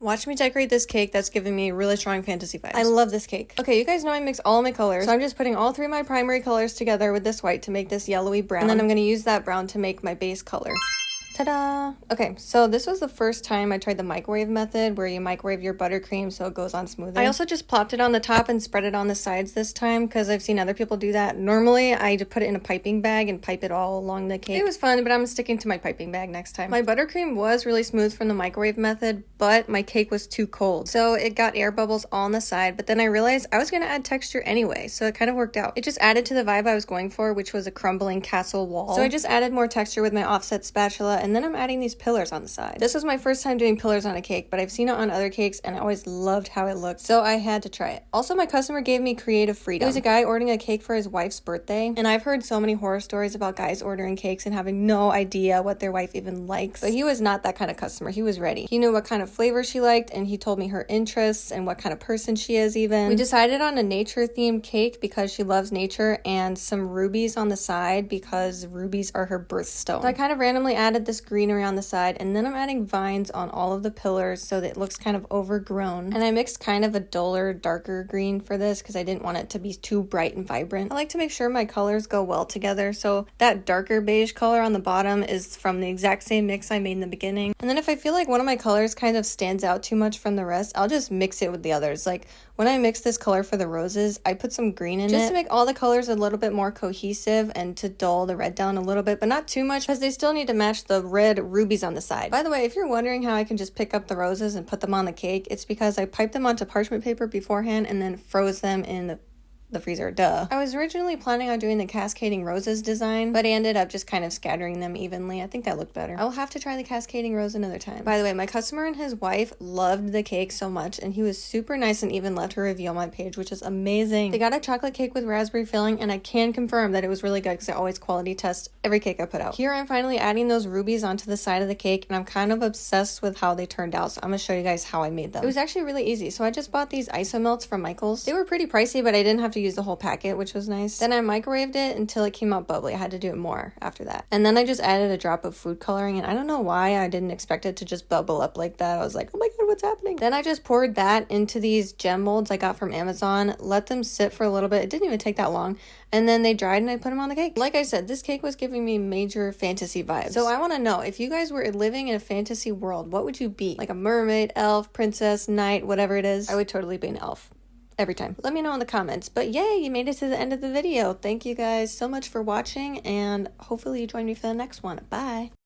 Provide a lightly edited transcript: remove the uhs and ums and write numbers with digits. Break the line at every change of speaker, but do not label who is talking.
Watch me decorate this cake that's giving me really strong fantasy vibes. I love this cake. Okay, you guys know I mix all my colors, so I'm just putting all 3 of my primary colors together with this white to make this yellowy brown, and then I'm going to use that brown to make my base color. Ta-da! Okay, so this was the first time I tried the microwave method where you microwave your buttercream so it goes on smoother. I also just plopped it on the top and spread it on the sides this time because I've seen other people do that. Normally, I just put it in a piping bag and pipe it all along the cake. It was fun, but I'm sticking to my piping bag next time. My buttercream was really smooth from the microwave method, but my cake was too cold. So it got air bubbles all on the side, but then I realized I was going to add texture anyway, so it kind of worked out. It just added to the vibe I was going for, which was a crumbling castle wall. So I just added more texture with my offset spatula, and then I'm adding these pillars on the side. This was my first time doing pillars on a cake, but I've seen it on other cakes and I always loved how it looked, so I had to try it. Also, my customer gave me creative freedom. It was a guy ordering a cake for his wife's birthday, and I've heard so many horror stories about guys ordering cakes and having no idea what their wife even likes, but he was not that kind of customer. He was ready. He knew what kind of flavor she liked, and he told me her interests and what kind of person she is even. We decided on a nature themed cake because she loves nature, and some rubies on the side because rubies are her birthstone. So I kind of randomly added this greenery on the side, and then I'm adding vines on all of the pillars so that it looks kind of overgrown. And I mixed kind of a duller, darker green for this because I didn't want it to be too bright and vibrant. I like to make sure my colors go well together, so that darker beige color on the bottom is from the exact same mix I made in the beginning. And then if I feel like one of my colors kind of stands out too much from the rest, I'll just mix it with the others. Like when I mixed this color for the roses, I put some green in it just to make all the colors a little bit more cohesive and to dull the red down a little bit, but not too much because they still need to match the red rubies on the side. By the way, if you're wondering how I can just pick up the roses and put them on the cake, it's because I piped them onto parchment paper beforehand and then froze them in the freezer, duh. I was originally planning on doing the cascading roses design, but I ended up just kind of scattering them evenly. I think that looked better. I'll have to try the cascading rose another time. By the way, my customer and his wife loved the cake so much, and he was super nice and even left a review on my page, which is amazing. They got a chocolate cake with raspberry filling, and I can confirm that it was really good because I always quality test every cake I put out. Here I'm finally adding those rubies onto the side of the cake, and I'm kind of obsessed with how they turned out, so I'm gonna show you guys how I made them. It was actually really easy. So I just bought these isomelts from Michael's. They were pretty pricey, but I didn't have to use the whole packet, which was nice. Then I microwaved it until it came out bubbly. I had to do it more after that. And then I just added a drop of food coloring, and I don't know why I didn't expect it to just bubble up like that. I was like, oh my god, what's happening? Then I just poured that into these gem molds I got from Amazon, let them sit for a little bit. It didn't even take that long. And then they dried and I put them on the cake. Like I said, this cake was giving me major fantasy vibes. So I want to know, if you guys were living in a fantasy world, what would you be? Like a mermaid, elf, princess, knight, whatever it is? I would totally be an elf. Every time. Let me know in the comments. But yay, you made it to the end of the video. Thank you guys so much for watching, and hopefully you join me for the next one. Bye.